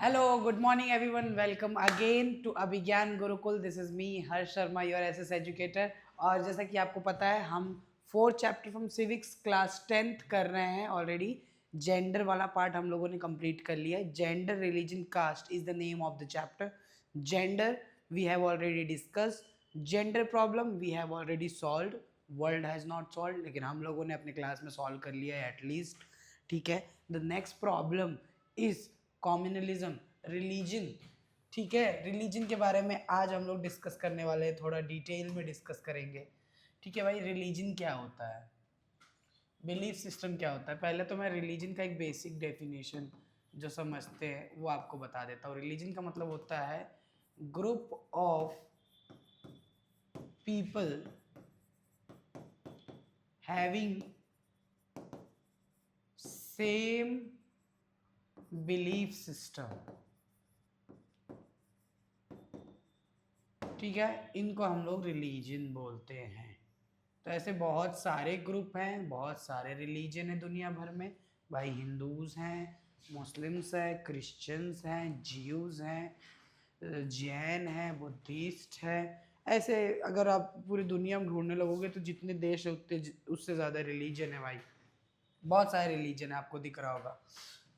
Hello, good morning everyone. Welcome again to Abhigyan Gurukul. This is me, Harsh Sharma, your SS educator. और जैसा कि आपको पता है हम 4 chapter from civics class 10th कर रहे हैं ऑलरेडी. जेंडर वाला पार्ट हम लोगों ने कंप्लीट कर लिया है. Gender, religion, caste is the name of the chapter. Gender we have already discuss. Gender problem we have already solve. World has not solve, लेकिन हम लोगों ने अपने क्लास में सॉल्व कर लिया है एटलीस्ट. ठीक है. The next problem is communalism, religion. ठीक है. रिलीजन के बारे में आज हम लोग डिस्कस करने वाले हैं, थोड़ा डिटेल में डिस्कस करेंगे. ठीक है भाई. रिलीजन क्या होता है, बिलीफ सिस्टम क्या होता है. पहले तो मैं रिलीजन का एक बेसिक डेफिनेशन जो समझते हैं वो आपको बता देता हूँ. रिलीजन का मतलब होता है group of people having same belief system. ठीक है. इनको हम लोग रिलीजन बोलते हैं. तो ऐसे बहुत सारे ग्रुप हैं, बहुत सारे रिलीजन है दुनिया भर में भाई. हिंदूज हैं, मुस्लिम्स हैं, क्रिश्चियंस हैं, ज्यूज हैं, जैन हैं, बुद्धिस्ट हैं. ऐसे अगर आप पूरी दुनिया में ढूंढने लगोगे तो जितने देश है उतने उससे ज़्यादा रिलीजन है भाई. बहुत सारे रिलीजन है, आपको दिख रहा होगा.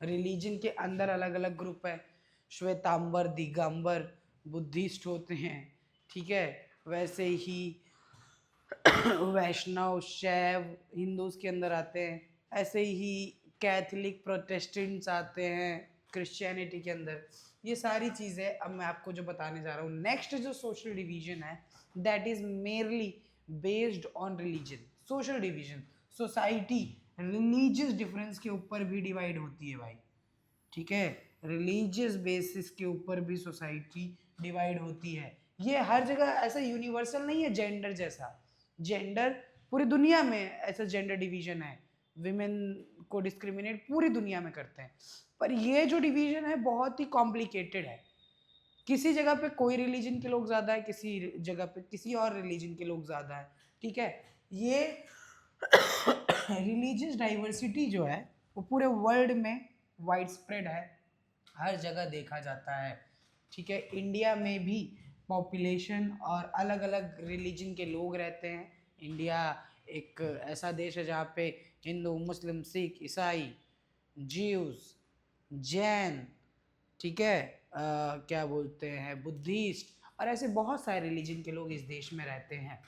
रिलीजन के अंदर अलग अलग ग्रुप है. श्वेतांबर, दिगंबर, बुद्धिस्ट होते हैं. ठीक है. वैसे ही वैष्णव, शैव हिंदूज के अंदर आते हैं. ऐसे ही कैथलिक, प्रोटेस्टेंट्स आते हैं क्रिश्चियनिटी के अंदर. ये सारी चीज़ें अब मैं आपको जो बताने जा रहा हूँ. नेक्स्ट जो सोशल डिवीजन है that is merely based on religion. Social division, society religious difference के ऊपर भी डिवाइड होती है भाई. ठीक है. रिलीजियस बेसिस के ऊपर भी सोसाइटी डिवाइड होती है. ये हर जगह ऐसा यूनिवर्सल नहीं है जेंडर जैसा. जेंडर पूरी दुनिया में ऐसा जेंडर डिवीजन है. विमेन को डिस्क्रिमिनेट पूरी दुनिया में करते हैं. पर ये जो डिवीजन है बहुत ही कॉम्प्लिकेटेड है. किसी जगह पे कोई रिलीजन के लोग ज़्यादा है, किसी जगह पे किसी और रिलीजन के लोग ज़्यादा है. ठीक है. ये रिलीजियस डाइवर्सिटी जो है वो पूरे वर्ल्ड में वाइड स्प्रेड है, हर जगह देखा जाता है. ठीक है. इंडिया में भी पॉपुलेशन और अलग अलग रिलीजन के लोग रहते हैं. इंडिया एक ऐसा देश है जहाँ पे हिंदू, मुस्लिम, सिख, ईसाई, ज्यूज, जैन, ठीक है, क्या बोलते हैं, बुद्धिस्ट और ऐसे बहुत सारे रिलीजन के लोग इस देश में रहते हैं.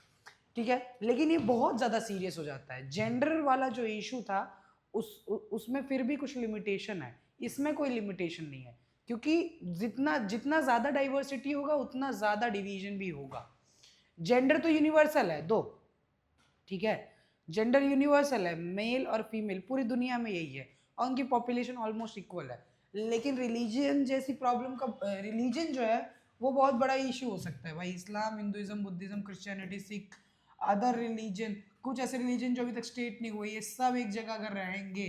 ठीक है. लेकिन ये बहुत ज़्यादा सीरियस हो जाता है. जेंडर वाला जो इशू था उसमें फिर भी कुछ लिमिटेशन है. इसमें कोई लिमिटेशन नहीं है, क्योंकि जितना जितना ज़्यादा डाइवर्सिटी होगा उतना ज़्यादा डिवीजन भी होगा. जेंडर तो यूनिवर्सल है दो. ठीक है. जेंडर यूनिवर्सल है, मेल और फीमेल पूरी दुनिया में यही है और उनकी पॉपुलेशन ऑलमोस्ट इक्वल है. लेकिन रिलीजन जैसी प्रॉब्लम का, रिलीजन जो है वो बहुत बड़ा इशू हो सकता है भाई. Islam, Hinduism, Buddhism, Christianity, Sikh, other religion, कुछ ऐसे रिलीजन जो अभी तक स्टेट नहीं हुए, ये सब एक जगह अगर रहेंगे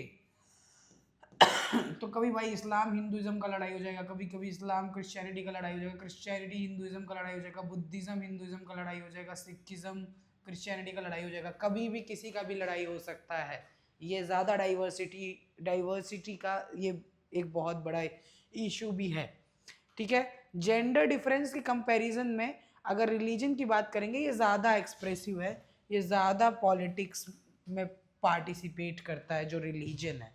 तो कभी भाई इस्लाम हिंदुइज्म का लड़ाई हो जाएगा, कभी कभी इस्लाम क्रिश्चियनिटी का लड़ाई हो जाएगा, क्रिश्चियनिटी हिंदुइज्म का लड़ाई हो जाएगा, बुद्धिज्म हिंदुइज्म का लड़ाई हो जाएगा, सिखिज्म क्रिश्चियनिटी का लड़ाई हो जाएगा. कभी भी किसी का भी लड़ाई हो सकता है. ये ज़्यादा डाइवर्सिटी का ये एक बहुत बड़ा इशू भी है. ठीक है. जेंडर डिफरेंस के कंपैरिजन में अगर रिलीजन की बात करेंगे ये ज़्यादा एक्सप्रेसिव है, ये ज़्यादा पॉलिटिक्स में पार्टिसिपेट करता है जो रिलीजन है.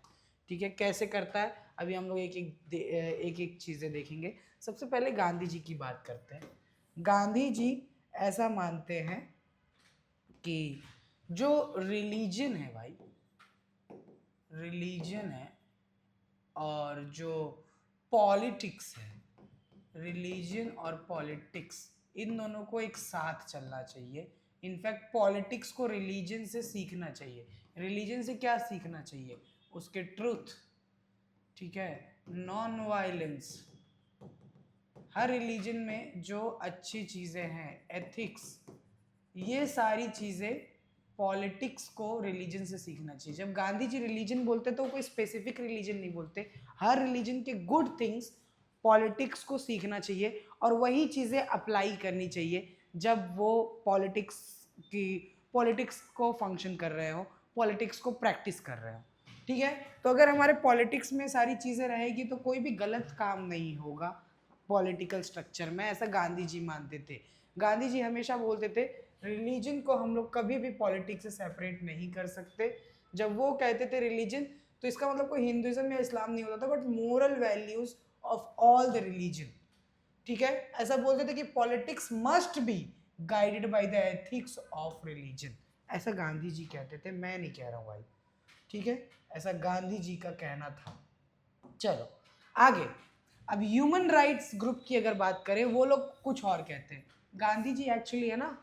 ठीक है. कैसे करता है अभी हम लोग एक एक चीज़ें देखेंगे. सबसे पहले गांधी जी की बात करते हैं. गांधी जी ऐसा मानते हैं कि जो रिलीजन है भाई, रिलीजन है और जो पॉलिटिक्स है, रिलीजन और पॉलिटिक्स इन दोनों को एक साथ चलना चाहिए. इनफैक्ट पॉलिटिक्स को रिलीजन से सीखना चाहिए. रिलीजन से क्या सीखना चाहिए, उसके ट्रुथ. ठीक है. Non violence. हर रिलीजन में जो अच्छी चीज़ें हैं, एथिक्स, ये सारी चीज़ें पॉलिटिक्स को रिलीजन से सीखना चाहिए. जब गांधी जी रिलीजन बोलते तो कोई स्पेसिफिक रिलीजन नहीं बोलते. हर रिलीजन के गुड थिंग्स पॉलिटिक्स को सीखना चाहिए और वही चीज़ें अप्लाई करनी चाहिए जब वो पॉलिटिक्स को फंक्शन कर रहे हो, पॉलिटिक्स को प्रैक्टिस कर रहे हो. ठीक है। तो अगर हमारे पॉलिटिक्स में सारी चीज़ें रहेगी तो कोई भी गलत काम नहीं होगा पॉलिटिकल स्ट्रक्चर में, ऐसा गांधी जी मानते थे। गांधी जी हमेशा बोलते थे रिलीजन को हम लोग कभी भी पॉलिटिक्स से सेपरेट नहीं कर सकते। जब वो कहते थे रिलीजन, तो इसका मतलब कोई हिंदुइज्म या इस्लाम नहीं होता था, but moral values of all the religion. ठीक है, ऐसा बोलते थे कि politics must be guided by the ethics of religion, ऐसा गांधी जी कहते थे, मैं नहीं कह रहा हूँ भाई। ठीक है, ऐसा गांधी जी का कहना था। चलो आगे, अब ह्यूमन राइट्स ग्रुप की अगर बात करें, वो लोग कुछ और कहते हैं। गांधी जी एक्चुअली है ना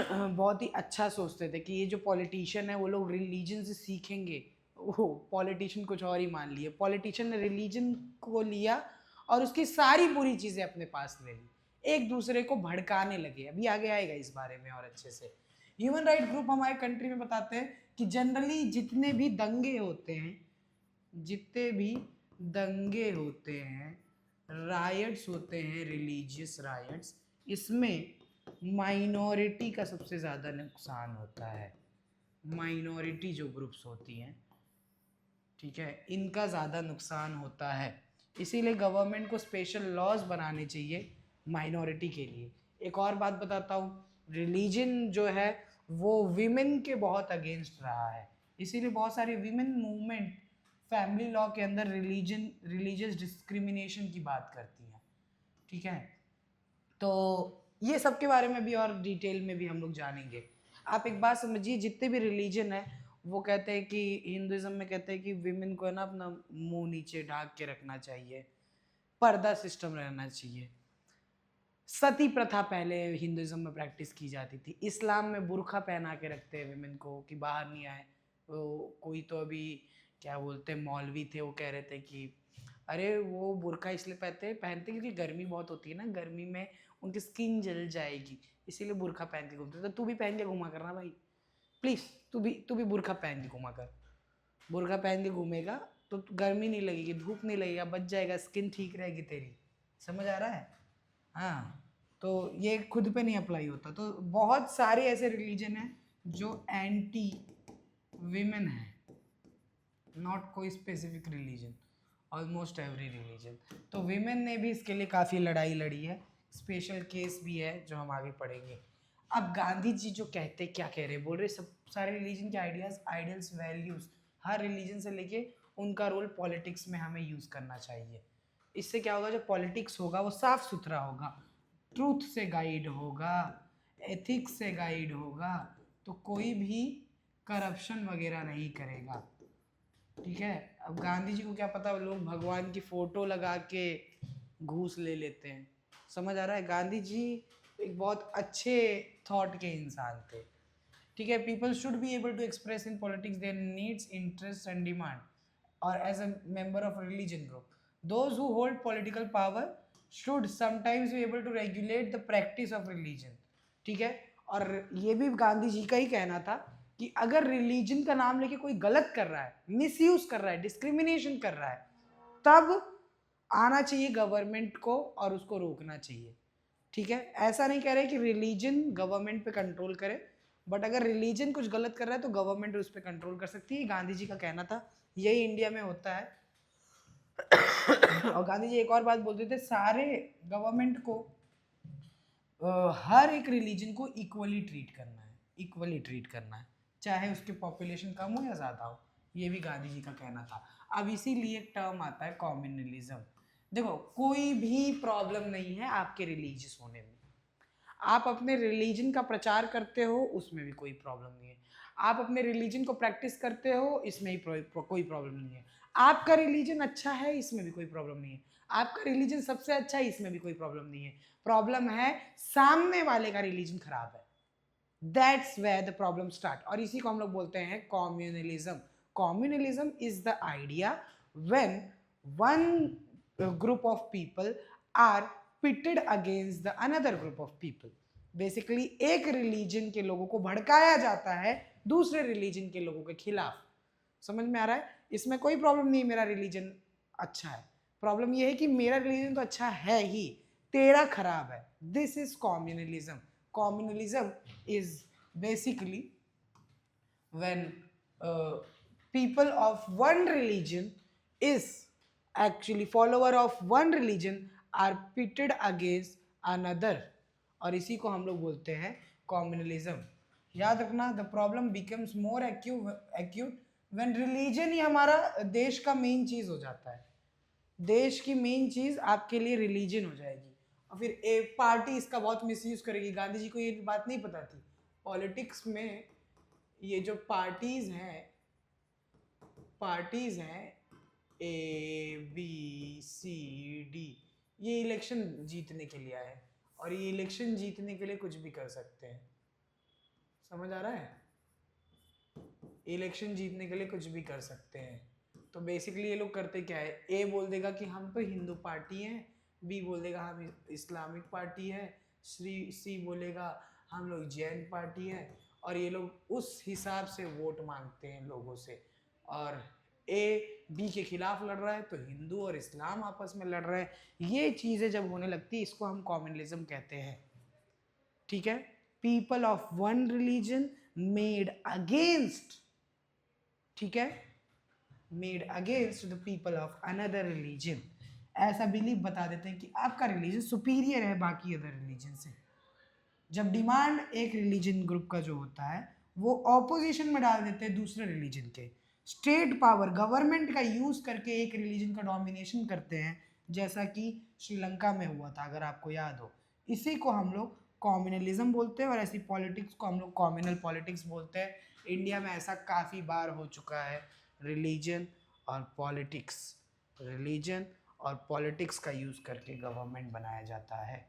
बहुत ही अच्छा सोचते थे कि ये जो पॉलिटिशियन है वो लोग रिलीजन से सीखेंगे। वो पॉलिटिशियन कुछ और ही मान लिए, पॉलिटिशियन ने रिलीजन को लिया और उसकी सारी बुरी चीज़ें अपने पास ले ली, एक दूसरे को भड़काने लगे। अभी आगे आएगा इस बारे में और अच्छे से। ह्यूमन राइट ग्रुप हमारे कंट्री में बताते हैं कि जनरली जितने भी दंगे होते हैं, जितने भी दंगे होते हैं, रायट्स होते हैं, रिलीजियस रायट्स, इसमें माइनॉरिटी का सबसे ज़्यादा नुकसान होता है। माइनॉरिटी जो ग्रुप्स होती हैं, ठीक है, इनका ज़्यादा नुकसान होता है। इसीलिए गवर्नमेंट को स्पेशल लॉज बनाने चाहिए माइनॉरिटी के लिए। एक और बात बताता हूँ, रिलीजन जो है वो विमेन के बहुत अगेंस्ट रहा है, इसीलिए बहुत सारे विमेन मूवमेंट फैमिली लॉ के अंदर रिलीजन रिलीजियस डिस्क्रिमिनेशन की बात करती हैं। ठीक है, तो ये सब के बारे में भी और डिटेल में भी हम लोग जानेंगे। आप एक बात समझिए, जितने भी रिलीजन है वो कहते हैं कि हिंदुइज्म में कहते हैं कि विमेन को है ना अपना मुंह नीचे ढाक के रखना चाहिए, पर्दा सिस्टम रहना चाहिए। सती प्रथा पहले हिंदुइज्म में प्रैक्टिस की जाती थी, इस्लाम में बुर्खा पहना के रखते हैं विमेन को कि बाहर नहीं आए। वो कोई तो अभी क्या बोलते हैं मौलवी थे, वो कह रहे थे कि अरे वो बुर्खा इसलिए पहनते क्योंकि गर्मी बहुत होती है ना, गर्मी में उनकी स्किन जल जाएगी, इसीलिए बुर्खा पहन के घूमते। तो तू भी पहन के घूमा करना भाई, प्लीज़ तू भी बुर्खा पहन के घूमा कर। बुर्खा पहन के घूमेगा तो गर्मी नहीं लगेगी, धूप नहीं लगेगा, बच जाएगा, स्किन ठीक रहेगी तेरी। समझ आ रहा है? हाँ, तो ये खुद पे नहीं अप्लाई होता। तो बहुत सारे ऐसे रिलीजन हैं जो एंटी विमेन है, नॉट कोई specific religion, almost every religion. तो विमेन ने भी इसके लिए काफ़ी लड़ाई लड़ी है, स्पेशल केस भी है जो हम आगे पढ़ेंगे। अब गांधी जी जो कहते क्या कह रहे, बोल रहे सब सारे रिलीजन के आइडियाज़, आइडियल्स, वैल्यूज़ हर रिलीजन से लेके उनका रोल पॉलिटिक्स में हमें यूज़ करना चाहिए। इससे क्या होगा, जो पॉलिटिक्स होगा वो साफ सुथरा होगा, ट्रूथ से गाइड होगा, एथिक्स से गाइड होगा, तो कोई भी करप्शन वगैरह नहीं करेगा। ठीक है, अब गांधी जी को क्या पता लोग भगवान की फोटो लगा के घूस ले लेते हैं। समझ आ रहा है? गांधी जी एक बहुत अच्छे थॉट के इंसान थे। ठीक है, people should be able to express in politics their needs, interest and demand, और as a member of religion group those who hold political power should sometimes be able to regulate the practice of religion. ठीक है, और ये भी गांधी जी का ही कहना था कि अगर रिलीजन का नाम लेके कोई गलत कर रहा है, मिसयूज कर रहा है, डिस्क्रिमिनेशन कर रहा है, तब आना चाहिए गवर्नमेंट को और उसको रोकना चाहिए। ठीक है, ऐसा नहीं कह रहे कि रिलीजन गवर्नमेंट पे कंट्रोल करे, बट अगर रिलीजन कुछ गलत कर रहा है तो गवर्नमेंट उस पर कंट्रोल कर सकती है। गांधी जी का कहना था, यही इंडिया में होता है। और गांधी जी एक और बात बोलते थे, सारे गवर्नमेंट को हर एक रिलीजन को इक्वली ट्रीट करना है, इक्वली ट्रीट करना है, चाहे उसकी पॉपुलेशन कम हो या ज़्यादा हो। ये भी गांधी जी का कहना था। अब इसीलिए एक टर्म आता है कम्युनलिज्म। देखो, कोई भी प्रॉब्लम नहीं है आपके रिलीजियस होने में, आप अपने रिलीजन का प्रचार करते हो उसमें भी कोई प्रॉब्लम नहीं है, आप अपने रिलीजन को प्रैक्टिस करते हो इसमें ही कोई प्रॉब्लम नहीं है, आपका रिलीजन अच्छा है इसमें भी कोई प्रॉब्लम नहीं है, आपका रिलीजन सबसे अच्छा है इसमें भी कोई प्रॉब्लम नहीं है। प्रॉब्लम है सामने वाले का रिलीजन खराब है, that's where the problem start. और इसी को हम लोग बोलते हैं communalism. Communalism is the idea when one group of people are pitted against the another group of people। Basically एक रिलीजन के लोगों को भड़काया जाता है दूसरे रिलीजन के लोगों के खिलाफ। समझ में आ रहा है? इसमें कोई प्रॉब्लम नहीं मेरा रिलीजन अच्छा है, प्रॉब्लम यह है कि मेरा रिलीजन तो अच्छा है ही, तेरा खराब है। This is communalism. Communalism is basically when people of one religion is actually follower of one religion are pitted against another, और इसी को हम लोग बोलते हैं कॉम्युनलिज्म। याद रखना, the problem becomes more acute when religion ही हमारा देश का मेन चीज हो जाता है। देश की मेन चीज आपके लिए रिलीजन हो जाएगी, और फिर एक पार्टी इसका बहुत मिसयूज करेगी। गांधी जी को ये बात नहीं पता थी। पॉलिटिक्स में ये जो पार्टीज हैं ए बी सी डी, ये इलेक्शन जीतने के लिए आए, और ये इलेक्शन जीतने के लिए कुछ भी कर सकते हैं। समझ आ रहा है? इलेक्शन जीतने के लिए कुछ भी कर सकते हैं। तो बेसिकली ये लोग करते क्या है, ए बोल देगा कि हम तो हिंदू पार्टी हैं, बी बोल देगा हम इस्लामिक पार्टी है, सी बोलेगा हम लोग जैन पार्टी है, और ये लोग उस हिसाब से वोट मांगते हैं लोगों से। और ए बी के खिलाफ लड़ रहा है तो हिंदू और इस्लाम आपस में लड़ रहे हैं। ये चीज़ें जब होने लगती है इसको हम कॉम्युनलिज्म कहते हैं। ठीक है, people of one religion made against, ठीक है, made against the people of another religion. ऐसा बिलीव बता देते हैं कि आपका रिलीजन सुपीरियर है बाकी अदर रिलीजन से। जब डिमांड एक रिलीजन ग्रुप का जो होता है वो ऑपोजिशन में डाल देते हैं दूसरे रिलीजन के। स्टेट पावर, गवर्नमेंट का यूज करके एक रिलीजन का डोमिनेशन करते हैं, जैसा कि श्रीलंका में हुआ था, अगर आपको याद हो। इसी को हम लोग कॉम्युनलिज्म बोलते हैं, और ऐसी पॉलिटिक्स को हम लोग कॉम्युनल पॉलिटिक्स बोलते हैं। इंडिया में ऐसा काफ़ी बार हो चुका है। रिलीजन और पॉलिटिक्स का यूज़ करके गवर्नमेंट बनाया जाता है।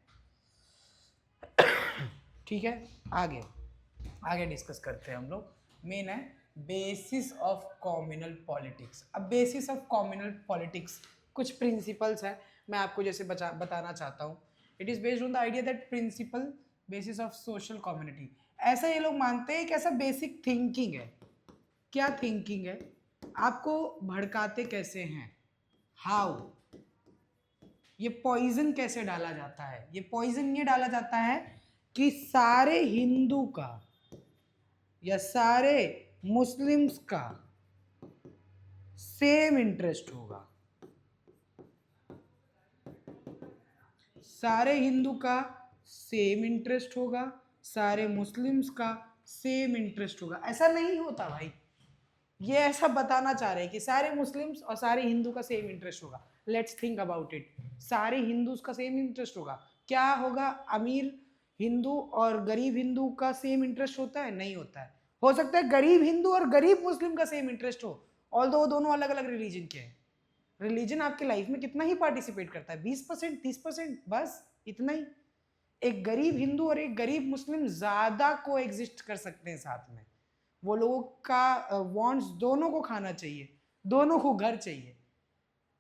ठीक है, आगे डिस्कस करते हैं हम लोग। मेन है बेसिस ऑफ कॉम्युनल पॉलिटिक्स। अब बेसिस ऑफ कॉम्युनल पॉलिटिक्स कुछ प्रिंसिपल्स हैं, मैं आपको जैसे बताना चाहता हूँ। It is based on the idea that principle basis of social community. ऐसा ये लोग मानते हैं कि ऐसा बेसिक थिंकिंग है। क्या थिंकिंग है? आपको भड़काते कैसे हैं, हाउ, ये पॉइजन कैसे डाला जाता है। ये पॉइजन ये डाला जाता है कि सारे हिंदू का या सारे मुस्लिम्स का सेम इंटरेस्ट होगा। सारे हिंदू का सेम इंटरेस्ट होगा, सारे मुस्लिम्स का सेम इंटरेस्ट होगा। ऐसा नहीं होता भाई। ये ऐसा बताना चाह रहे हैं कि सारे मुस्लिम्स और सारे हिंदू का सेम इंटरेस्ट होगा। Let's think about it. सारे हिंदूज का सेम इंटरेस्ट होगा, क्या होगा? अमीर हिंदू और गरीब हिंदू का सेम इंटरेस्ट होता है? नहीं होता है। हो सकता है गरीब हिंदू और गरीब मुस्लिम का सेम इंटरेस्ट हो, ऑल्दो वो दोनों अलग अलग रिलीजन के हैं। रिलीजन आपकी लाइफ में कितना ही पार्टिसिपेट करता है? 20%, 30%, बस इतना ही। एक गरीब हिंदू और एक गरीब मुस्लिम ज्यादा को एग्जिस्ट कर सकते हैं साथ में। वो लोगों का वांट्स दोनों को खाना चाहिए, दोनों को घर चाहिए।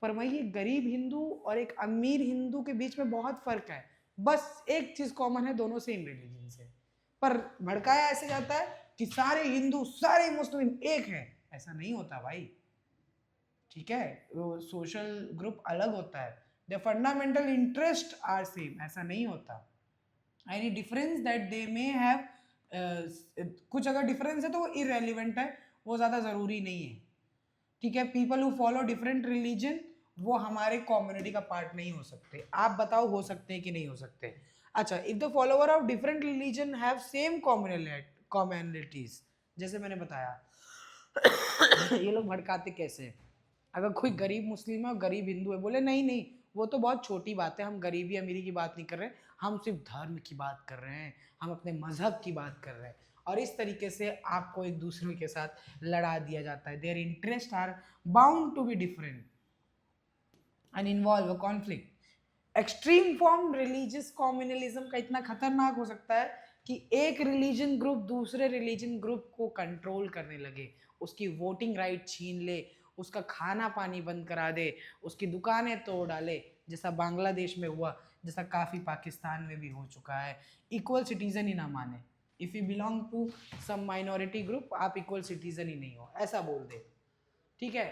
पर वही एक गरीब हिंदू और एक अमीर हिंदू के बीच में बहुत फर्क है। बस एक चीज कॉमन है, दोनों सेम रिलीजन से। पर भड़काया ऐसे जाता है कि सारे हिंदू सारे मुस्लिम एक हैं। ऐसा नहीं होता भाई। ठीक है, वो सोशल ग्रुप अलग होता है। The fundamental interest are same. ऐसा नहीं होता। Any difference that they may have, कुछ अगर डिफरेंस है तो वो इरेलीवेंट है, वो ज़्यादा ज़रूरी नहीं है। ठीक है, people who follow different religion वो हमारे कम्युनिटी का पार्ट नहीं हो सकते। आप बताओ हो सकते हैं कि नहीं हो सकते? अच्छा, if the follower of different religion have same commonalities, जैसे मैंने बताया ये लोग भड़काते कैसे? अगर कोई गरीब मुस्लिम है और गरीब हिंदू है, बोले नहीं नहीं वो तो बहुत छोटी बात है, हम गरीबी अमीरी की बात नहीं कर रहे, हम सिर्फ धर्म की बात कर रहे हैं, हम अपने मजहब की बात कर रहे हैं। और इस तरीके से आपको एक दूसरे के साथ लड़ा दिया जाता है। Their interest are bound to be different and involve a conflict. Extreme form religious communalism का इतना खतरनाक हो सकता है कि एक रिलीजन ग्रुप दूसरे रिलीजन ग्रुप को कंट्रोल करने लगे, उसकी वोटिंग राइट छीन ले, उसका खाना पानी बंद करा दे, उसकी दुकानें तोड़ डाले, जैसा बांग्लादेश में हुआ, जैसा काफ़ी पाकिस्तान में भी हो चुका है। इक्वल सिटीजन ही ना माने, if you belong to some minority group आप इक्वल सिटीजन ही नहीं हो, ऐसा बोल दे। ठीक है,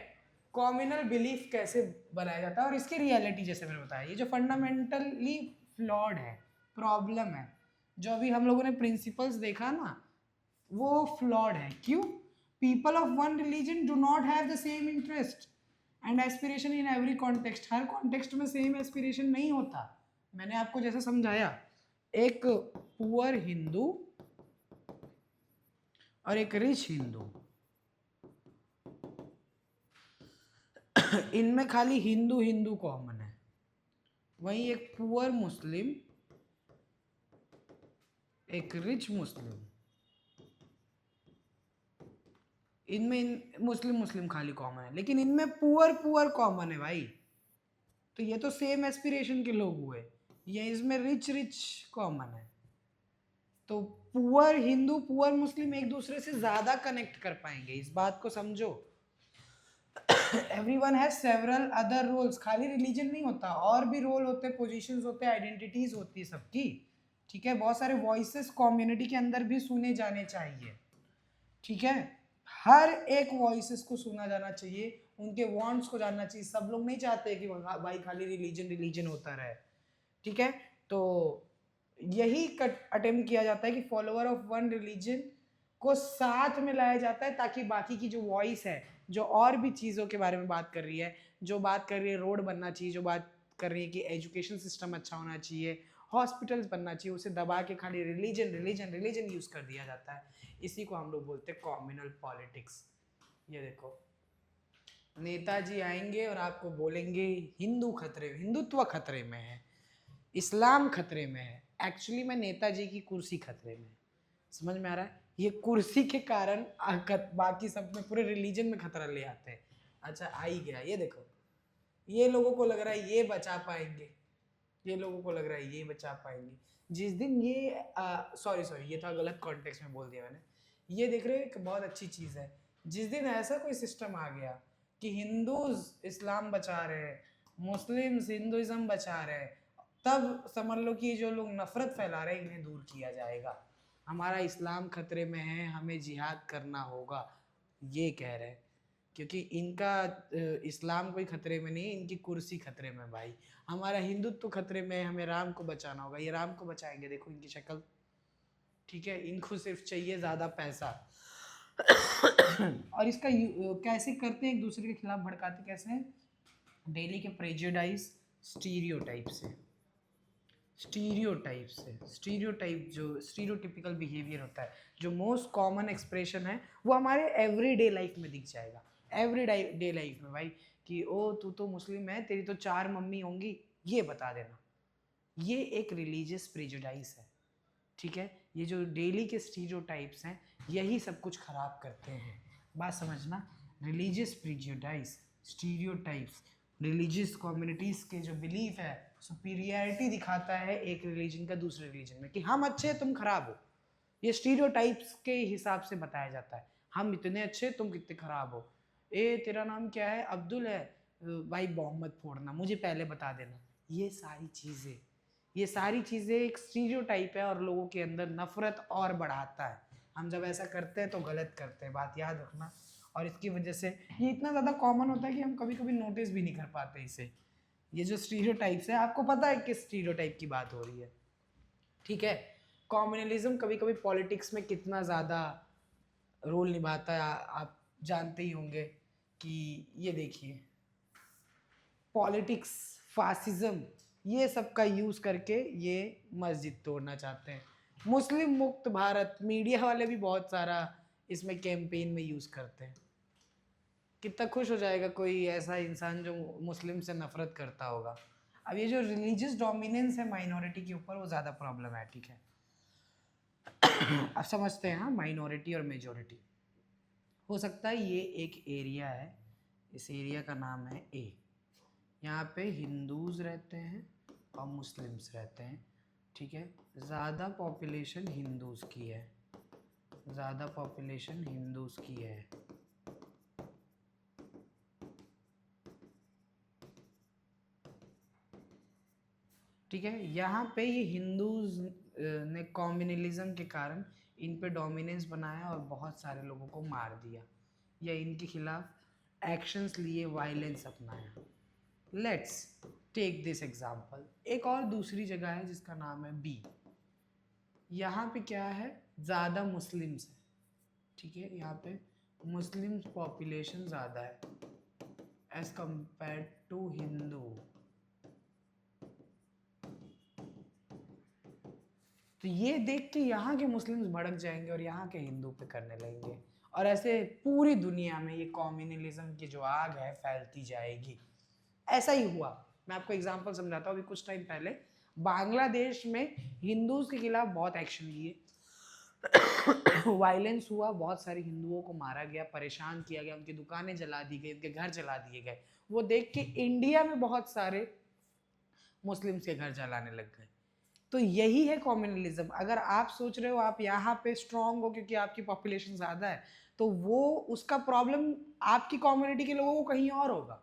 कॉम्युनल बिलीफ कैसे बनाया जाता है और इसकी रियलिटी जैसे मैंने बताया, ये जो फंडामेंटली फ्लॉड है, प्रॉब्लम है, जो अभी हम लोगों ने प्रिंसिपल्स देखा ना, वो फ्लॉड है। क्यों? people of one religion do not have the same interest and aspiration in every context. Her context में same aspiration नहीं होता. मैंने आपको जैसा समझाया, एक पुअर हिंदू और एक रिच हिंदू, इनमें खाली हिंदू हिंदू कॉमन है. वहीं एक पुअर मुस्लिम, एक रिच मुस्लिम, इनमें मुस्लिम मुस्लिम खाली कॉमन है, लेकिन इनमें पुअर पुअर कॉमन है भाई. तो ये तो सेम एस्पिरेशन के लोग हुए. ये इसमें रिच रिच कॉमन है. तो पुअर हिंदू पुअर मुस्लिम एक दूसरे से ज्यादा कनेक्ट कर पाएंगे. इस बात को समझो. Everyone has several other roles. खाली रिलीजन नहीं होता, और भी रोल होते हैं, पोजीशंस होते हैं, आइडेंटिटीज होती है सबकी. ठीक है, बहुत सारे वॉइसेस कम्युनिटी के अंदर भी सुने जाने चाहिए. ठीक है, हर एक वॉइसेस को सुना जाना चाहिए, उनके वांट्स को जानना चाहिए. सब लोग नहीं चाहते कि भाई खाली रिलीजन रिलीजन होता रहे. ठीक है, तो यही अटेम्प्ट किया जाता है कि फॉलोअर ऑफ वन रिलीजन को साथ में लाया जाता है, ताकि बाकी की जो वॉइस है, जो और भी चीज़ों के बारे में बात कर रही है, जो बात कर रही है रोड बनना चाहिए, जो बात कर रही है कि एजुकेशन सिस्टम अच्छा होना चाहिए, हॉस्पिटल्स बनना चाहिए, उसे दबा के खाली रिलीजन रिलीजन रिलीजन यूज़ कर दिया जाता है. इसी को हम लोग बोलते हैं कॉम्युनल पॉलिटिक्स. ये देखो, नेताजी आएंगे और आपको बोलेंगे हिंदुत्व खतरे में है, इस्लाम खतरे में है. एक्चुअली में नेताजी की कुर्सी खतरे में है. समझ में आ रहा है? ये कुर्सी के कारण बाकी सब में पूरे रिलीजन में खतरा ले आते हैं. अच्छा, आ ही गया. ये देखो, ये लोगों को लग रहा है ये बचा पाएंगे, ये लोगों को लग रहा है ये बचा पाएंगे. जिस दिन ये सॉरी ये था गलत कॉन्टेक्स्ट में बोल दिया मैंने. ये देख रहे हो एक बहुत अच्छी चीज़ है. जिस दिन ऐसा कोई सिस्टम आ गया कि हिंदूज इस्लाम बचा रहे, मुस्लिम्स हिंदुइज्म बचा रहे, तब समझ लो कि जो लोग नफरत फैला रहे हैं इन्हें दूर किया जाएगा. हमारा इस्लाम खतरे में है, हमें जिहाद करना होगा, ये कह रहे हैं. क्योंकि इनका इस्लाम कोई खतरे में नहीं, इनकी कुर्सी खतरे में भाई. हमारा हिंदुत्व खतरे में है, हमें राम को बचाना होगा. ये राम को बचाएंगे, देखो इनकी शक्ल. ठीक है, इनको सिर्फ चाहिए ज़्यादा पैसा. और इसका कैसे करते हैं, एक दूसरे के खिलाफ भड़काते कैसे हैं? डेली के प्रेजुडाइज स्टीरियोटाइप से. स्टीरियोटाइप जो स्टीरियोटिपिकल बिहेवियर होता है, जो मोस्ट कॉमन एक्सप्रेशन है, वो हमारे एवरीडे लाइफ में दिख जाएगा. एवरी डे लाइफ में भाई, कि ओ तू तो मुस्लिम है, तेरी तो 4 मम्मी होंगी, ये बता देना. ये एक रिलीजियस प्रेजुडाइज है. ठीक है, ये जो डेली के स्टीरियोटाइप्स हैं, यही सब कुछ खराब करते हैं. बात समझना. Religious prejudice, stereotypes, religious communities के जो बिलीफ है, सुपीरियरिटी दिखाता है एक रिलीजन का दूसरे रिलीजन में, कि हम अच्छे तुम खराब हो. ये स्टीरियोटाइप्स के हिसाब से बताया जाता है. हम इतने अच्छे, तुम कितने खराब हो. ए तेरा नाम क्या है? अब्दुल है भाई, बॉम्ब मत फोड़ना, मुझे पहले बता देना. ये सारी चीज़ें एक स्टीरियोटाइप है, और लोगों के अंदर नफरत और बढ़ाता है. हम जब ऐसा करते हैं तो गलत करते हैं, बात याद रखना. और इसकी वजह से ये इतना ज़्यादा कॉमन होता है कि हम कभी कभी नोटिस भी नहीं कर पाते इसे. ये जो स्टीरियोटाइप्स है, आपको पता है किस स्टीरियोटाइप की बात हो रही है. ठीक है, कॉम्युनलिज्म कभी कभी पॉलिटिक्स में कितना ज़्यादा रोल निभाता है आप जानते ही होंगे. कि ये देखिए, पॉलिटिक्स, फासिज्म, ये सब का यूज़ करके ये मस्जिद तोड़ना चाहते हैं. मुस्लिम मुक्त भारत, मीडिया वाले भी बहुत सारा इसमें कैंपेन में यूज़ करते हैं. कितना खुश हो जाएगा कोई ऐसा इंसान जो मुस्लिम से नफरत करता होगा. अब ये जो रिलीजियस डोमिनेंस है माइनॉरिटी के ऊपर, वो ज़्यादा प्रॉब्लमैटिक है. अब समझते हैं. हाँ, माइनॉरिटी और मेजॉरिटी. हो सकता है ये एक एरिया है, इस एरिया का नाम है ए. यहाँ पे हिंदूज रहते हैं और मुस्लिम्स रहते हैं. ठीक है, ज़्यादा पॉपुलेशन हिंदूज़ की है, ज़्यादा पॉपुलेशन हिंदूज़ की है. ठीक है, यहाँ पे ये हिंदूज ने कॉम्युनलिज्म के कारण इन पे डोमिनेंस बनाया और बहुत सारे लोगों को मार दिया, या इनके खिलाफ एक्शंस लिए, वायलेंस अपनाया. Let's take this example. एक और दूसरी जगह है जिसका नाम है बी. यहाँ पे क्या है? ज़्यादा मुस्लिम्स है. ठीक है, यहाँ पे मुस्लिम पॉपुलेशन ज़्यादा है एज कंपेयर टू हिंदू। तो ये देख के यहाँ के मुस्लिम्स भड़क जाएंगे और यहाँ के हिंदू पे करने लगेंगे, और ऐसे पूरी दुनिया में ये कॉम्युनलिज्म की जो आग है फैलती जाएगी। ऐसा ही हुआ। मैं आपको एग्जांपल समझाता हूँ। अभी कुछ टाइम पहले बांग्लादेश में हिंदूज के खिलाफ बहुत एक्शन लिए, वायलेंस हुआ, बहुत सारे हिंदुओं को मारा गया, परेशान किया गया, उनकी दुकानें जला दी गई, उनके घर जला दिए गए। वो देख के इंडिया में बहुत सारे मुस्लिम्स के घर जलाने लग गए। तो यही है कॉम्युनलिज्म। अगर आप सोच रहे हो आप यहाँ पे स्ट्रांग हो क्योंकि आपकी पॉपुलेशन ज़्यादा है, तो वो उसका प्रॉब्लम आपकी कम्युनिटी के लोगों को कहीं और होगा।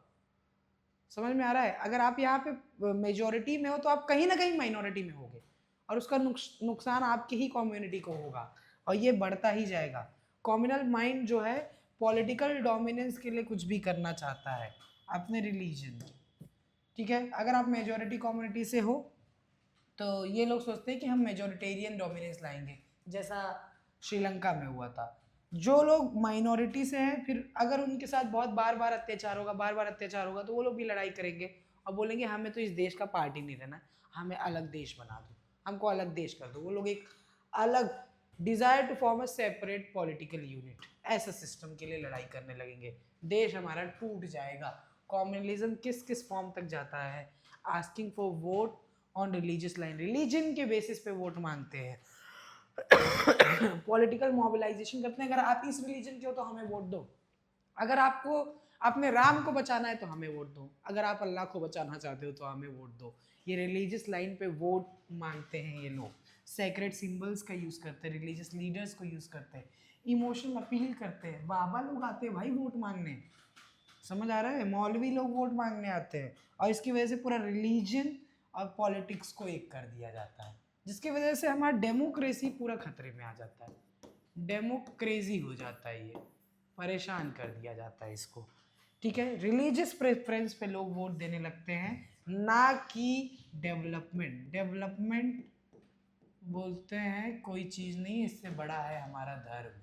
समझ में आ रहा है? अगर आप यहाँ पे मेजोरिटी में हो तो आप कहीं ना कहीं माइनॉरिटी में होगे, और उसका नुकसान आपकी ही कम्युनिटी को होगा, और ये बढ़ता ही जाएगा। कम्युनल माइंड जो है पॉलिटिकल डोमिनेंस के लिए कुछ भी करना चाहता है अपने रिलीजन। ठीक है, अगर आप मेजोरिटी कम्युनिटी से हो तो ये लोग सोचते हैं कि हम मेजोरिटेरियन डोमिनेंस लाएंगे, जैसा श्रीलंका में हुआ था। जो लोग माइनॉरिटी से हैं, फिर अगर उनके साथ बहुत बार बार अत्याचार होगा तो वो लोग भी लड़ाई करेंगे और बोलेंगे हमें तो इस देश का पार्ट ही नहीं रहना, हमें अलग देश बना दो, हमको अलग देश कर दो। वो लोग एक अलग desire to form a separate political unit, ऐसा सिस्टम के लिए लड़ाई करने लगेंगे। देश हमारा टूट जाएगा। कॉम्युनलिज्म किस किस फॉर्म तक जाता है? Asking for vote on religious line, religion के बेसिस पे वोट मांगते हैं। पॉलिटिकल मोबिलाइजेशन करते हैं, अगर आप इस रिलीजन के हो तो हमें वोट दो, अगर आपको अपने राम को बचाना है तो हमें वोट दो, अगर आप अल्लाह को बचाना चाहते हो तो हमें वोट दो। ये रिलीजियस लाइन पे वोट मांगते हैं ये लोग। सेक्रेट सिंबल्स का यूज़ करते हैं, रिलीजियस लीडर्स को यूज़ करते हैं, इमोशनल अपील करते हैं। बाबा लोग आते हैं भाई वोट मांगने, समझ आ रहा है? मौलवी लोग वोट मांगने आते हैं, और इसकी वजह से पूरा रिलीजन और पॉलिटिक्स को एक कर दिया जाता है, जिसकी वजह से हमारा डेमोक्रेसी पूरा खतरे में आ जाता है। डेमोक्रेसी हो जाता है, ये परेशान कर दिया जाता है इसको। ठीक है, रिलीजियस प्रेफरेंस पे लोग वोट देने लगते हैं, ना कि डेवलपमेंट। डेवलपमेंट बोलते हैं कोई चीज़ नहीं, इससे बड़ा है हमारा धर्म।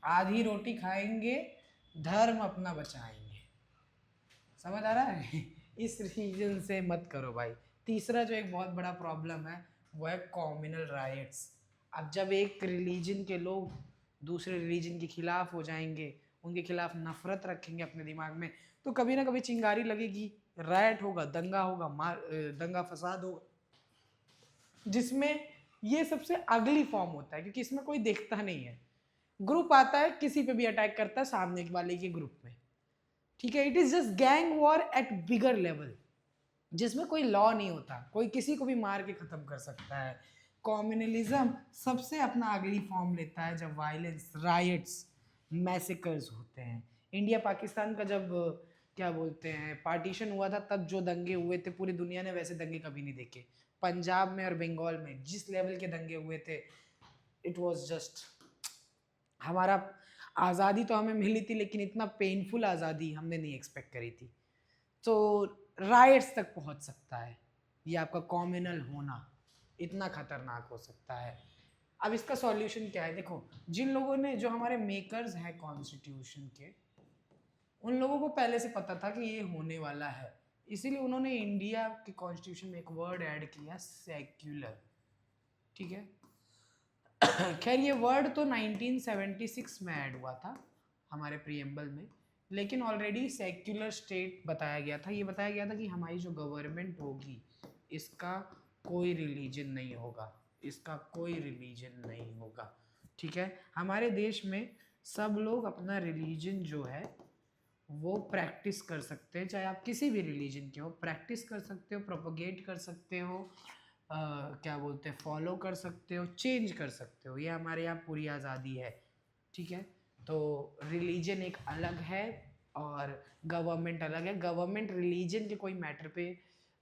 आधी रोटी खाएंगे, धर्म अपना बचाएंगे। समझ आ रहा है? इस रीजन से मत करो भाई। तीसरा जो एक बहुत बड़ा प्रॉब्लम है वो है कॉम्युनल राइट्स। अब जब एक रिलीजन के लोग दूसरे रिलीजन के खिलाफ हो जाएंगे, उनके खिलाफ नफरत रखेंगे अपने दिमाग में, तो कभी ना कभी चिंगारी लगेगी, रायट होगा, दंगा होगा, दंगा फसाद होगा, जिसमें ये सबसे अगली फॉर्म होता है, क्योंकि इसमें कोई देखता नहीं है। ग्रुप आता है, किसी पे भी अटैक करता है सामने वाले के ग्रुप में। ठीक है, it is just gang war at bigger level, जिसमें कोई लॉ नहीं होता, कोई किसी को भी मार के खत्म कर सकता है। कॉम्युनलिज्म सबसे अपना अगली फॉर्म लेता है जब वायलेंस, राइट्स, मैसेकर्स होते हैं। इंडिया पाकिस्तान का जब क्या बोलते हैं पार्टीशन हुआ था, तब जो दंगे हुए थे पूरी दुनिया ने वैसे दंगे कभी नहीं देखे। पंजाब में और बंगाल में जिस लेवल के दंगे हुए थे, इट वाज जस्ट, हमारा आज़ादी तो हमें मिली थी लेकिन इतना पेनफुल आज़ादी हमने नहीं एक्सपेक्ट करी थी। तो राइट्स तक पहुंच सकता है ये आपका कॉम्युनल होना, इतना खतरनाक हो सकता है। अब इसका सॉल्यूशन क्या है? देखो, जिन लोगों ने, जो हमारे मेकर्स हैं कॉन्स्टिट्यूशन के, उन लोगों को पहले से पता था कि ये होने वाला है, इसीलिए उन्होंने इंडिया के कॉन्स्टिट्यूशन में एक वर्ड ऐड किया, सेक्युलर। ठीक है, खैर ये वर्ड तो 1976 में ऐड हुआ था हमारे प्रीएम्बल में, लेकिन ऑलरेडी सेक्युलर स्टेट बताया गया था। ये बताया गया था कि हमारी जो गवर्नमेंट होगी इसका कोई रिलीजन नहीं होगा, इसका कोई रिलीजन नहीं होगा। ठीक है, हमारे देश में सब लोग अपना रिलीजन जो है वो प्रैक्टिस कर सकते हैं, चाहे आप किसी भी रिलीजन के हो, प्रैक्टिस कर सकते हो, प्रोपोगेट कर सकते हो, क्या बोलते हैं, फॉलो कर सकते हो, चेंज कर सकते हो, ये हमारे यहाँ पूरी आज़ादी है। ठीक है, तो रिलीजन एक अलग है और गवर्नमेंट अलग है। गवर्नमेंट रिलीजन के कोई मैटर पे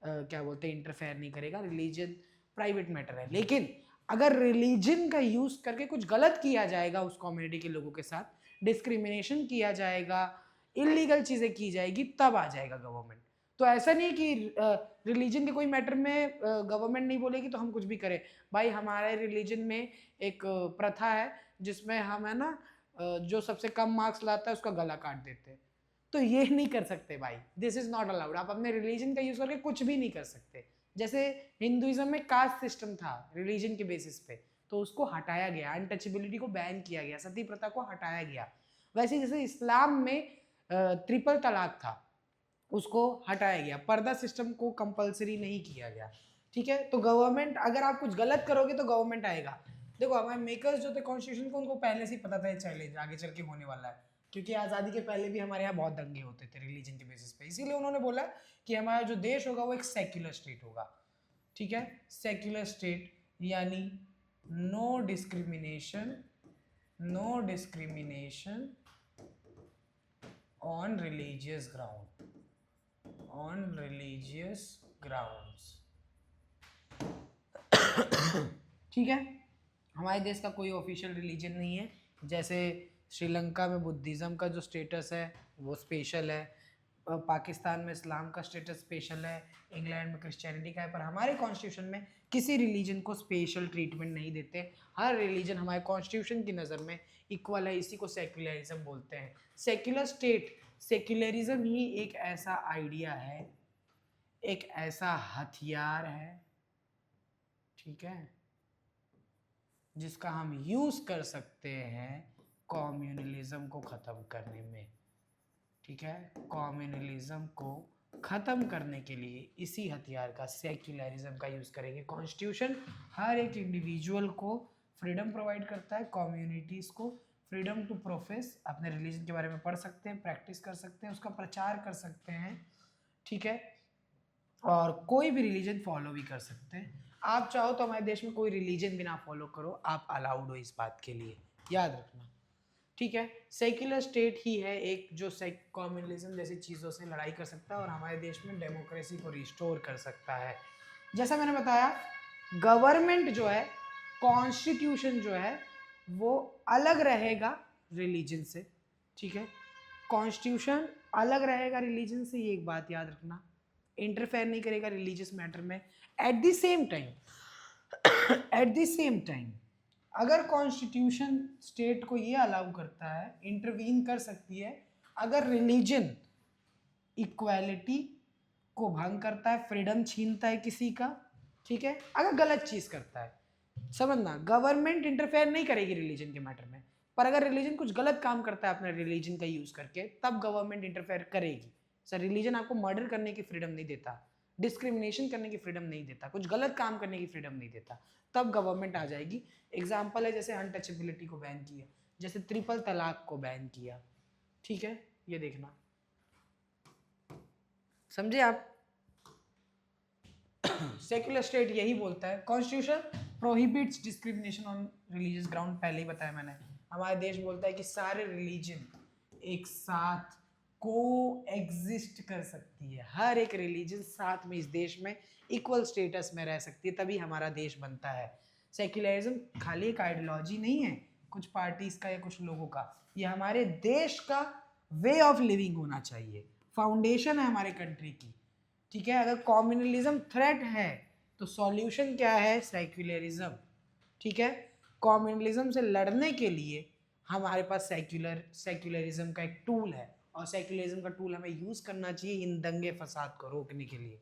क्या बोलते हैं इंटरफेयर नहीं करेगा, रिलीजन प्राइवेट मैटर है। लेकिन अगर रिलीजन का यूज़ करके कुछ गलत किया जाएगा उस कम्युनिटी के लोगों के साथ, डिस्क्रिमिनेशन किया जाएगा, इलीगल चीज़ें की जाएगी, तब आ जाएगा गवर्नमेंट। तो ऐसा नहीं कि रिलीजन के कोई मैटर में गवर्नमेंट नहीं बोलेगी तो हम कुछ भी करें। भाई हमारे रिलीजन में एक प्रथा है जिसमें हम है ना जो सबसे कम मार्क्स लाता है उसका गला काट देते हैं। तो ये नहीं कर सकते भाई, दिस इज नॉट अलाउड। आप अपने रिलीजन का यूज करके कुछ भी नहीं कर सकते। जैसे हिंदुइज्म में कास्ट सिस्टम था रिलीजन के बेसिस पे, तो उसको हटाया गया, अनटचेबिलिटी को बैन किया गया, सती प्रथा को हटाया गया। वैसे जैसे इस्लाम में ट्रिपल तलाक था, उसको हटाया गया, पर्दा सिस्टम को कंपलसरी नहीं किया गया। ठीक है, तो गवर्नमेंट, अगर आप कुछ गलत करोगे तो गवर्नमेंट आएगा। देखो हमारे मेकर्स जो थे कॉन्स्टिट्यूशन को, उनको पहले से ही पता था ये चैलेंज आगे चल के होने वाला है, क्योंकि आज़ादी के पहले भी हमारे यहाँ बहुत दंगे होते थे रिलीजन के बेसिस पे। इसीलिए उन्होंने बोला कि हमारा जो देश होगा वो एक सेक्युलर स्टेट होगा। ठीक है, सेक्युलर स्टेट यानी no discrimination, no discrimination on religious ground, on religious grounds. ठीक है, हमारे देश का कोई ऑफिशियल रिलीजन नहीं है। जैसे श्रीलंका में बुद्धिज़्म का जो स्टेटस है वो स्पेशल है, पाकिस्तान में इस्लाम का स्टेटस स्पेशल है, इंग्लैंड में क्रिश्चियनिटी का है, पर हमारे कॉन्स्टिट्यूशन में किसी रिलीजन को स्पेशल ट्रीटमेंट नहीं देते। हर रिलीजन हमारे कॉन्स्टिट्यूशन की नज़र में इक्वल है, इसी को सेक्युलरिज्म बोलते हैं। सेक्युलर स्टेट, सेक्युलरिज्म ही एक ऐसा आइडिया है, एक ऐसा हथियार है, ठीक है, जिसका हम यूज कर सकते हैं कम्युनलिज्म को खत्म करने में। ठीक है, कम्युनलिज्म को खत्म करने के लिए इसी हथियार का, सेक्युलरिज्म का यूज करेंगे। कॉन्स्टिट्यूशन हर एक इंडिविजुअल को फ्रीडम प्रोवाइड करता है, कम्युनिटीज को फ्रीडम टू प्रोफेस, अपने रिलीजन के बारे में पढ़ सकते हैं, प्रैक्टिस कर सकते हैं, उसका प्रचार कर सकते हैं। ठीक है, और कोई भी रिलीजन फॉलो भी कर सकते हैं। आप चाहो तो हमारे देश में कोई रिलीजन भी ना फॉलो करो, आप अलाउड हो इस बात के लिए, याद रखना। ठीक है, सेक्युलर स्टेट ही है एक जो कम्युनलिज्म जैसी चीज़ों से लड़ाई कर सकता है और हमारे देश में डेमोक्रेसी को रिस्टोर कर सकता है। जैसा मैंने बताया, गवर्नमेंट जो है, कॉन्स्टिट्यूशन जो है वो अलग रहेगा रिलीजन से। ठीक है, कॉन्स्टिट्यूशन अलग रहेगा रिलीजन से, ये एक बात याद रखना। इंटरफेयर नहीं करेगा रिलीजियस मैटर में। At the same time, at the same time अगर कॉन्स्टिट्यूशन स्टेट को ये अलाउ करता है, इंटरवीन कर सकती है अगर रिलीजन इक्वालिटी को भंग करता है, फ्रीडम छीनता है किसी का। ठीक है, अगर गलत चीज करता है, समझना, गवर्नमेंट इंटरफेयर नहीं करेगी रिलीजन के मैटर में, पर अगर रिलीजन कुछ गलत काम करता है अपने रिलीजन का यूज करके, तब गवर्नमेंट इंटरफेयर करेगी। सर, रिलीजन आपको मर्डर करने की फ्रीडम नहीं देता, डिस्क्रिमिनेशन करने की फ्रीडम नहीं देता, कुछ गलत काम करने की फ्रीडम नहीं देता, तब गवर्नमेंट आ जाएगी। एग्जाम्पल है जैसे अनटचेबिलिटी को बैन किया, जैसे ट्रिपल तलाक को बैन किया। ठीक है, ये देखना, समझे आप। सेक्युलर स्टेट यही बोलता है, constitution prohibits discrimination on religious ground, पहले ही बताया मैंने। हमारा देश बोलता है कि सारे रिलीजन एक साथ को एग्जिस्ट कर सकती है, हर एक रिलीजन साथ में इस देश में इक्वल स्टेटस में रह सकती है, तभी हमारा देश बनता है। सेक्युलरिज्म खाली एक आइडियोलॉजी नहीं है कुछ पार्टीज का या कुछ लोगों का, ये हमारे देश का वे ऑफ लिविंग होना चाहिए, फाउंडेशन है हमारे कंट्री की। ठीक है, अगर कम्युनलिज्म थ्रेट है तो सॉल्यूशन क्या है, सेक्युलरिज्म। ठीक है, कम्युनलिज्म से लड़ने के लिए हमारे पास सेक्युलरिज्म का एक टूल है, और सेक्युलरिज्म का टूल हमें यूज करना चाहिए इन दंगे फसाद को रोकने के लिए।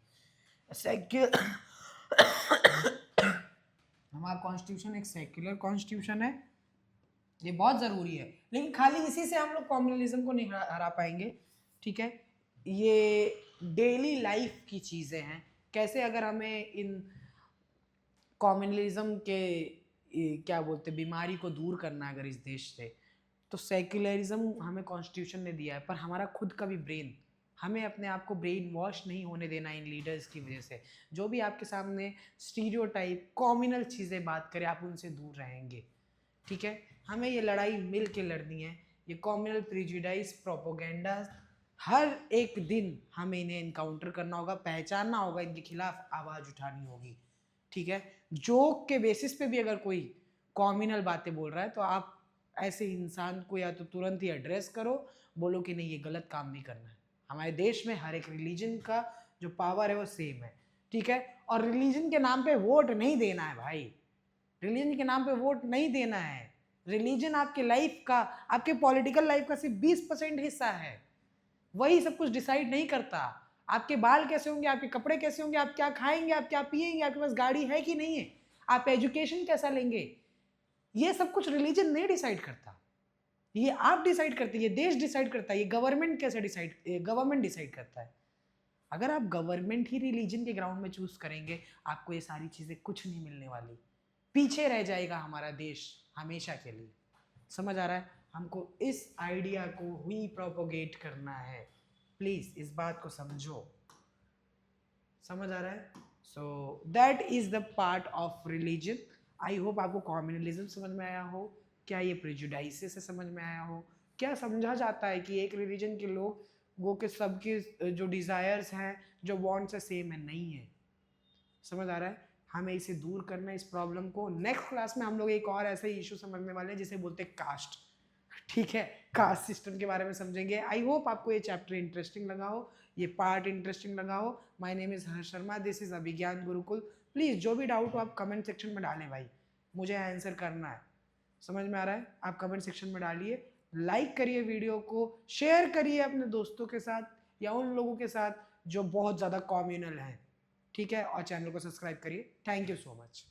हमारा कॉन्स्टिट्यूशन एक सेक्युलर कॉन्स्टिट्यूशन है, ये बहुत ज़रूरी है, लेकिन खाली इसी से हम लोग कम्युनलिज्म को नहीं हरा पाएंगे। ठीक है, ये डेली लाइफ की चीज़ें हैं। कैसे, अगर हमें इन कम्युनलिज्म के क्या बोलते बीमारी को दूर करना है अगर इस देश से, तो सेक्युलरिज्म हमें कॉन्स्टिट्यूशन ने दिया है, पर हमारा खुद का भी ब्रेन, हमें अपने आप को ब्रेन वॉश नहीं होने देना इन लीडर्स की वजह से। जो भी आपके सामने स्टीरियोटाइप कॉम्युनल चीज़ें बात करें, आप उनसे दूर रहेंगे। ठीक है, हमें ये लड़ाई मिल के लड़नी है। ये कॉम्युनल प्रिजुडाइज, प्रोपोगेंडा, हर एक दिन हमें इन्हें इनकाउंटर करना होगा, पहचानना होगा, इनके खिलाफ आवाज़ उठानी होगी। ठीक है, जोक के बेसिस पे भी अगर कोई कॉम्युनल बातें बोल रहा है तो आप ऐसे इंसान को या तो तुरंत ही एड्रेस करो, बोलो कि नहीं, ये गलत काम नहीं करना है। हमारे देश में हर एक रिलीजन का जो पावर है वो सेम है। ठीक है, और रिलीजन के नाम पे वोट नहीं देना है भाई, रिलीजन के नाम पे वोट नहीं देना है। रिलीजन आपके लाइफ का, आपके पॉलिटिकल लाइफ का सिर्फ 20% हिस्सा है, वही सब कुछ डिसाइड नहीं करता। आपके बाल कैसे होंगे, आपके कपड़े कैसे होंगे, आप क्या खाएंगे, आप क्या पिएंगे, आपके पास गाड़ी है कि नहीं है, आप एजुकेशन कैसा लेंगे, ये सब कुछ रिलीजन नहीं डिसाइड करता, ये आप डिसाइड करते हैं, ये देश डिसाइड करता है, ये गवर्नमेंट कैसे गवर्नमेंट डिसाइड करता है। अगर आप गवर्नमेंट ही रिलीजन के ग्राउंड में चूज करेंगे, आपको ये सारी चीजें कुछ नहीं मिलने वाली, पीछे रह जाएगा हमारा देश हमेशा के लिए। समझ आ रहा है? हमको इस आइडिया को ही प्रोपोगेट करना है, प्लीज इस बात को समझो। समझ आ रहा है? So that is the part of religion. I hope आपको कॉम्युनलिज्म समझ में आया हो, क्या ये प्रेजुडाइसेस से समझ में आया हो, क्या समझा जाता है कि एक रिलीजन के लोगों के सबके जो डिजायर्स हैं, जो वांट्स है, सेम है, नहीं है। समझ आ रहा है? हमें इसे दूर करना है, इस प्रॉब्लम को। नेक्स्ट क्लास में हम लोग एक और ऐसा इशू समझने वाले हैं जिसे बोलते हैं कास्ट। ठीक है, कास्ट सिस्टम के बारे में समझेंगे। आई होप आपको ये चैप्टर इंटरेस्टिंग लगा हो, ये पार्ट इंटरेस्टिंग लगा हो। My name is Harsh Sharma, this is Abhigyan Gurukul. Please जो भी डाउट हो आप कमेंट सेक्शन में डालें भाई, मुझे आंसर करना है। समझ में आ रहा है? आप कमेंट सेक्शन में डालिए, लाइक करिए वीडियो को, शेयर करिए अपने दोस्तों के साथ या उन लोगों के साथ जो बहुत ज़्यादा कॉम्युनल हैं। ठीक है, और चैनल को सब्सक्राइब करिए। Thank you so much.